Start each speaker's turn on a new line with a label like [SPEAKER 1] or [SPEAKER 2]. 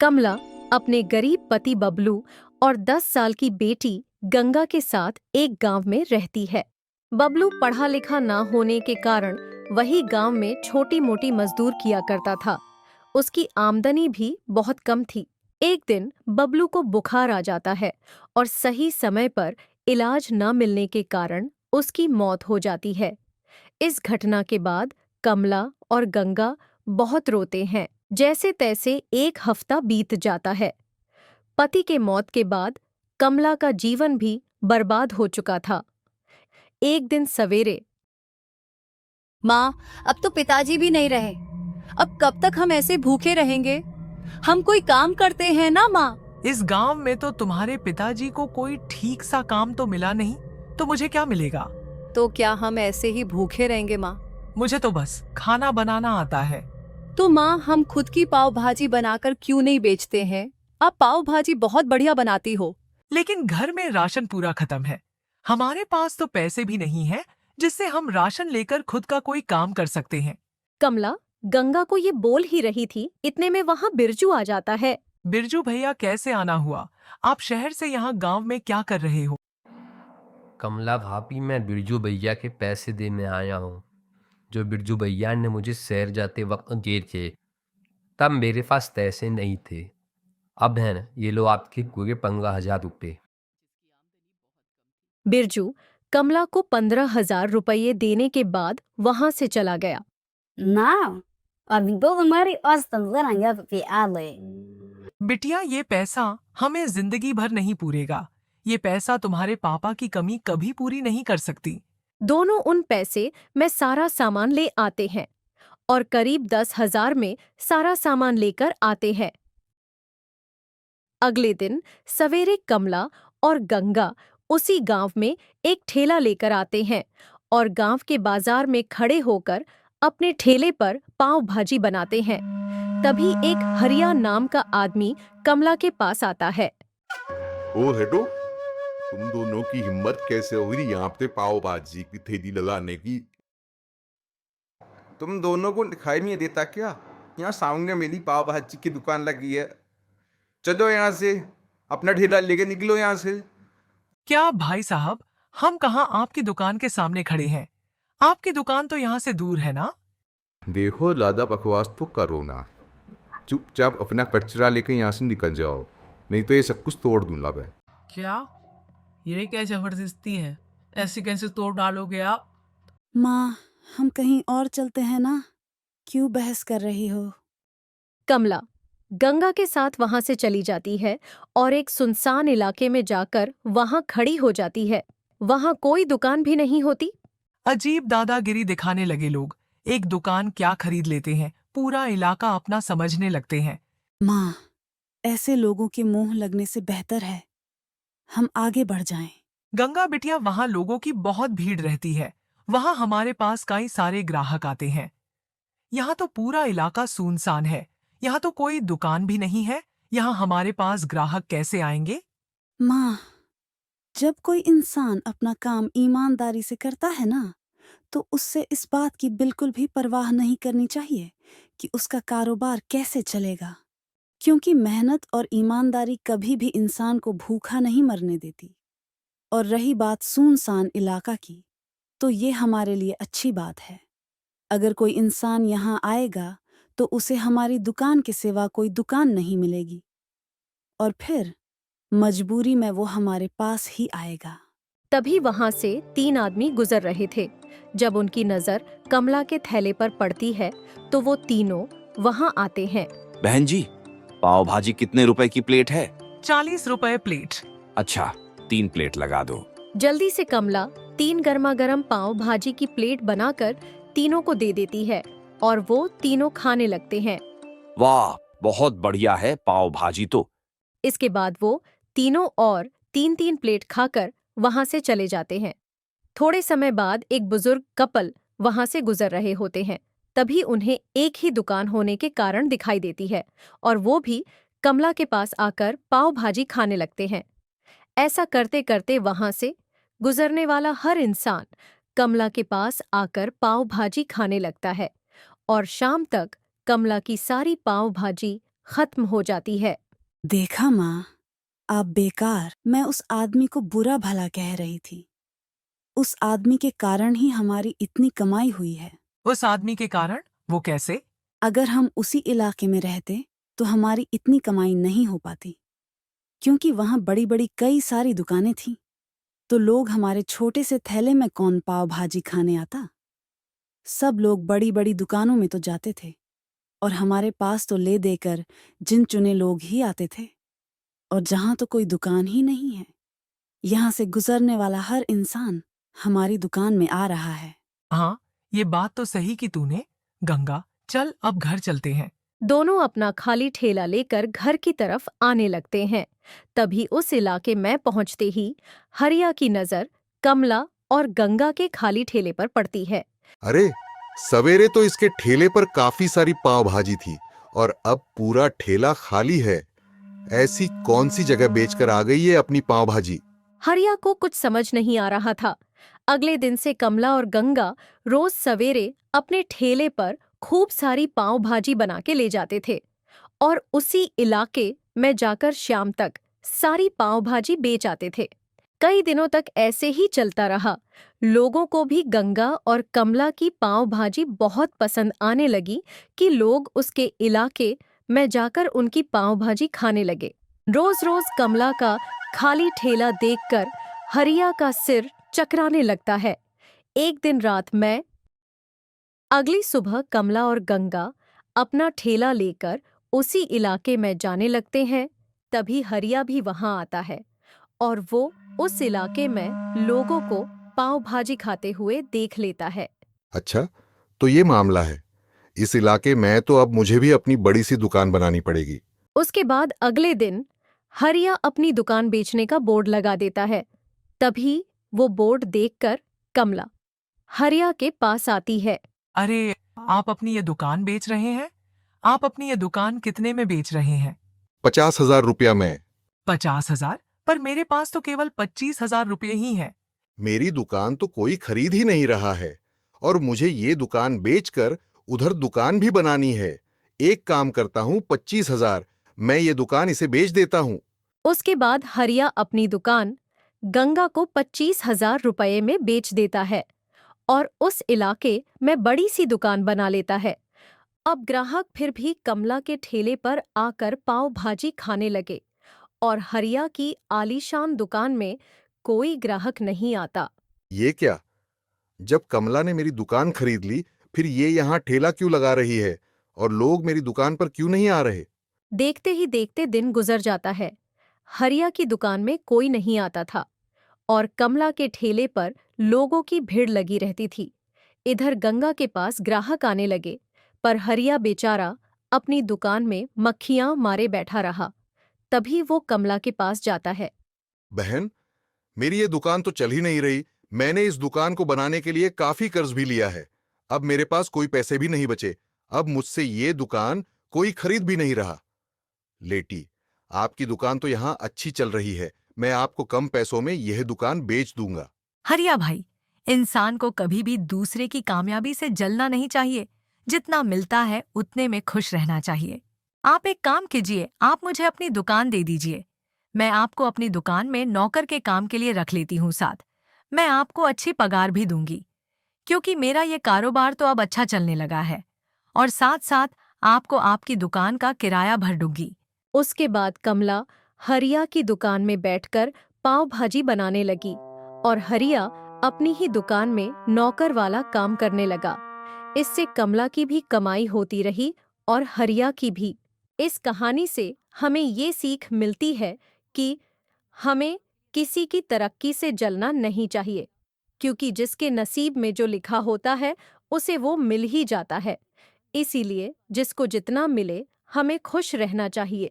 [SPEAKER 1] कमला अपने गरीब पति बबलू और 10 साल की बेटी गंगा के साथ एक गांव में रहती है। बबलू पढ़ा लिखा ना होने के कारण वही गांव में छोटी मोटी मजदूर किया करता था। उसकी आमदनी भी बहुत कम थी। एक दिन बबलू को बुखार आ जाता है और सही समय पर इलाज न मिलने के कारण उसकी मौत हो जाती है। इस घटना के बाद कमला और गंगा बहुत रोते हैं। जैसे तैसे एक हफ्ता बीत जाता है। पति के मौत के बाद कमला का जीवन भी बर्बाद हो चुका था। एक दिन सवेरे
[SPEAKER 2] माँ, अब तो पिताजी भी नहीं रहे। अब कब तक हम ऐसे भूखे रहेंगे? हम कोई काम करते हैं ना माँ।
[SPEAKER 3] इस गांव में तो तुम्हारे पिताजी को कोई ठीक सा काम तो मिला नहीं, तो मुझे क्या मिलेगा?
[SPEAKER 2] तो क्या हम ऐसे ही भूखे रहेंगे माँ?
[SPEAKER 3] मुझे तो बस खाना बनाना आता है।
[SPEAKER 2] तो माँ, हम खुद की पाव भाजी बनाकर क्यों नहीं बेचते हैं? आप पाव भाजी बहुत बढ़िया बनाती हो।
[SPEAKER 3] लेकिन घर में राशन पूरा खत्म है। हमारे पास तो पैसे भी नहीं है जिससे हम राशन लेकर खुद का कोई काम कर सकते हैं।
[SPEAKER 1] कमला गंगा को ये बोल ही रही थी, इतने में वहां बिरजू आ जाता है।
[SPEAKER 3] बिरजू भैया, कैसे आना हुआ? आप शहर से यहाँ गांव में क्या कर रहे हो?
[SPEAKER 4] कमला भाभी, मैं बिरजू भैया के पैसे देने आया हूँ जो बिरजू भैया ने मुझे शहर जाते वक्त दिए थे। तब मेरे पास पैसे नहीं थे। अब है न, ये लो आपके पूरे 15,000 रुपये।
[SPEAKER 1] बिरजू कमला को 15,000 रुपये देने के बाद वहां से चला गया।
[SPEAKER 5] Não, अभी हमारी औसतन जरा पे आ गए।
[SPEAKER 3] बिटिया, ये पैसा हमें जिंदगी भर नहीं पूरेगा। ये पैसा तुम्हारे पापा की कमी कभी पूरी नहीं कर सकती।
[SPEAKER 1] दोनों उन पैसे में सारा सामान ले आते हैं और करीब 10,000 में सारा सामान लेकर आते हैं। अगले दिन सवेरे कमला और गंगा उसी गांव में एक ठेला लेकर आते हैं और गांव के बाजार में खड़े होकर अपने ठेले पर पाव भाजी बनाते हैं। तभी एक हरिया नाम का आदमी कमला के पास आता है।
[SPEAKER 6] ओ हेटो, तुम दोनों की हिम्मत कैसे हुई यहाँ पे पाव भाजी की ठेली लगाने की?
[SPEAKER 7] तुम दोनों को दिखाई नहीं देता क्या? यहाँ सामने मेरी पाव भाजी की दुकान लगी है। चलो यहाँ से, अपना ठेला लेके निकलो यहाँ से।
[SPEAKER 3] क्या भाई साहब, हम कहाँ आपकी दुकान के सामने खड़े हैं? आपकी दुकान तो यहाँ से दूर है ना?
[SPEAKER 6] देखो, ज्यादा बकवास तो करो ना। चुपचाप अपना कचरा लेके यहाँ से निकल जाओ, नहीं तो ये सब कुछ तोड़ दूंगा मैं।
[SPEAKER 8] क्या? ये क्या जबरदस्ती है? ऐसे कैसे तोड़ डालोगे आप?
[SPEAKER 9] माँ, हम कहीं और चलते हैं ना। क्यों बहस कर रही हो?
[SPEAKER 1] कमला गंगा के साथ वहां से चली जाती है और एक सुनसान इलाके में जाकर वहां खड़ी हो जाती है। वहां कोई दुकान भी नहीं होती।
[SPEAKER 3] अजीब दादागिरी दिखाने लगे लोग। एक दुकान क्या खरीद लेते हैं, पूरा इलाका अपना समझने लगते हैं।
[SPEAKER 9] माँ, ऐसे लोगों के मुंह लगने से बेहतर है हम आगे बढ़ जाएं।
[SPEAKER 3] गंगा बिटिया, वहाँ लोगों की बहुत भीड़ रहती है। वहाँ हमारे पास कई सारे ग्राहक आते हैं। यहाँ तो पूरा इलाका सुनसान है। यहाँ तो कोई दुकान भी नहीं है। यहाँ हमारे पास ग्राहक कैसे आएंगे?
[SPEAKER 9] माँ, जब कोई इंसान अपना काम ईमानदारी से करता है ना, तो उससे इस बात की बिल्कुल भी परवाह नहीं करनी चाहिए कि उसका कारोबार कैसे चलेगा, क्योंकि मेहनत और ईमानदारी कभी भी इंसान को भूखा नहीं मरने देती। और रही बात सुनसान इलाका की, तो ये हमारे लिए अच्छी बात है। अगर कोई इंसान यहाँ आएगा तो उसे हमारी दुकान के सिवा कोई दुकान नहीं मिलेगी, और फिर मजबूरी में वो हमारे पास ही आएगा।
[SPEAKER 1] तभी वहां से 3 आदमी गुजर रहे थे। जब उनकी नजर कमला के थैले पर पड़ती है तो वो तीनों वहां आते हैं।
[SPEAKER 10] बहन जी, पाव भाजी कितने रुपए की प्लेट है?
[SPEAKER 3] 40 रुपए प्लेट।
[SPEAKER 10] अच्छा, 3 प्लेट लगा दो।
[SPEAKER 1] जल्दी से कमला 3 गर्मा-गर्म पाव भाजी की प्लेट बनाकर तीनों को दे देती है और वो तीनों खाने लगते हैं।
[SPEAKER 10] वाह, बहुत बढ़िया है पाव भाजी तो।
[SPEAKER 1] इसके बाद वो तीनों और 3-3 प्लेट खाकर वहां से चले जाते हैं। थोड़े समय बाद एक बुजुर्ग कपल वहां से गुजर रहे होते हैं। तभी उन्हें एक ही दुकान होने के कारण दिखाई देती है और वो भी कमला के पास आकर पाव भाजी खाने लगते हैं। ऐसा करते करते वहां से गुजरने वाला हर इंसान कमला के पास आकर पाव भाजी खाने लगता है और शाम तक कमला की सारी पाव भाजी खत्म हो जाती है।
[SPEAKER 9] देखा माँ, आप बेकार मैं उस आदमी को बुरा भला कह रही थी। उस आदमी के कारण ही हमारी इतनी कमाई हुई है।
[SPEAKER 3] उस आदमी के कारण? वो कैसे?
[SPEAKER 9] अगर हम उसी इलाके में रहते तो हमारी इतनी कमाई नहीं हो पाती, क्योंकि वहाँ बड़ी बड़ी कई सारी दुकानें थीं। तो लोग हमारे छोटे से थैले में कौन पाव भाजी खाने आता? सब लोग बड़ी बड़ी दुकानों में तो जाते थे, और हमारे पास तो ले देकर जिन चुने लोग ही आते थे। और जहाँ तो कोई दुकान ही नहीं है, यहाँ से गुजरने वाला हर इंसान हमारी दुकान में आ रहा है।
[SPEAKER 3] हाँ, ये बात तो सही की तूने। गंगा, चल अब घर चलते हैं।
[SPEAKER 1] दोनों अपना खाली ठेला लेकर घर की तरफ आने लगते हैं। तभी उस इलाके में पहुंचते ही हरिया की नजर कमला और गंगा के खाली ठेले पर पड़ती है।
[SPEAKER 6] अरे, सवेरे तो इसके ठेले पर काफी सारी पाव भाजी थी और अब पूरा ठेला खाली है। ऐसी कौन सी जगह बेचकर आ गई है अपनी पाव भाजी?
[SPEAKER 1] हरिया को कुछ समझ नहीं आ रहा था। अगले दिन से कमला और गंगा रोज सवेरे अपने ठेले पर खूब सारी पाव भाजी बना के ले जाते थे और उसी इलाके में जाकर शाम तक सारी पाव भाजी बेच आते थे। कई दिनों तक ऐसे ही चलता रहा। लोगों को भी गंगा और कमला की पाव भाजी बहुत पसंद आने लगी कि लोग उसके इलाके में जाकर उनकी पाव भाजी खाने लगे। रोज रोज कमला का खाली ठेला देखकर हरिया का सिर चकराने लगता है। एक दिन रात में अगली सुबह कमला और गंगा अपना ठेला लेकर उसी इलाके में जाने लगते हैं। तभी हरिया भी वहां आता है और वो उस इलाके में लोगों को पाव भाजी खाते हुए देख लेता है।
[SPEAKER 6] अच्छा, तो ये मामला है। इस इलाके में तो अब मुझे भी अपनी बड़ी सी दुकान बनानी पड़ेगी।
[SPEAKER 1] उसके बाद अगले दिन हरिया अपनी दुकान बेचने का बोर्ड लगा देता है। तभी वो बोर्ड देखकर कमला हरिया के पास आती है।
[SPEAKER 3] अरे, आप अपनी ये दुकान बेच रहे हैं? आप अपनी ये दुकान कितने में बेच रहे हैं?
[SPEAKER 6] 50,000 रुपया में।
[SPEAKER 3] 50,000? पर मेरे पास तो केवल 25,000 रुपये ही हैं।
[SPEAKER 6] मेरी दुकान तो कोई खरीद ही नहीं रहा है और मुझे ये दुकान बेचकर उधर दुकान भी बनानी है। एक काम करता हूँ, 25,000 मैं ये दुकान इसे बेच देता हूँ।
[SPEAKER 1] उसके बाद हरिया अपनी दुकान गंगा को 25,000 रुपये में बेच देता है और उस इलाके में बड़ी सी दुकान बना लेता है। अब ग्राहक फिर भी कमला के ठेले पर आकर पाव भाजी खाने लगे और हरिया की आलीशान दुकान में कोई ग्राहक नहीं आता।
[SPEAKER 6] ये क्या? जब कमला ने मेरी दुकान खरीद ली, फिर ये यहाँ ठेला क्यों लगा रही है और लोग मेरी दुकान पर क्यों नहीं आ रहे?
[SPEAKER 1] देखते ही देखते दिन गुजर जाता है। हरिया की दुकान में कोई नहीं आता था और कमला के ठेले पर लोगों की भीड़ लगी रहती थी। इधर गंगा के पास ग्राहक आने लगे, पर हरिया बेचारा अपनी दुकान में मक्खियां मारे बैठा रहा। तभी वो कमला के पास जाता है।
[SPEAKER 6] बहन, मेरी ये दुकान तो चल ही नहीं रही। मैंने इस दुकान को बनाने के लिए काफी कर्ज भी लिया है। अब मेरे पास कोई पैसे भी नहीं बचे। अब मुझसे ये दुकान कोई खरीद भी नहीं रहा। लेटी, आपकी दुकान तो यहाँ अच्छी चल रही है। मैं आपको कम पैसों में यह दुकान बेच दूंगा।
[SPEAKER 11] हरिया भाई, इंसान को कभी भी दूसरे की कामयाबी से जलना नहीं चाहिए। जितना मिलता है उतने में खुश रहना चाहिए। आप एक काम कीजिए, आप मुझे अपनी दुकान दे दीजिए। मैं आपको अपनी दुकान में नौकर के काम के लिए रख लेती हूँ साथ। मैं आपको अच्छी पगार भी दूंगी, क्योंकि मेरा ये कारोबार तो अब अच्छा चलने लगा है, और साथ साथ आपको आपकी दुकान का किराया भर दूंगी।
[SPEAKER 1] उसके बाद कमला हरिया की दुकान में बैठकर पाव भाजी बनाने लगी और हरिया अपनी ही दुकान में नौकर वाला काम करने लगा। इससे कमला की भी कमाई होती रही और हरिया की भी। इस कहानी से हमें ये सीख मिलती है कि हमें किसी की तरक्की से जलना नहीं चाहिए, क्योंकि जिसके नसीब में जो लिखा होता है उसे वो मिल ही जाता है। इसीलिए जिसको जितना मिले हमें खुश रहना चाहिए।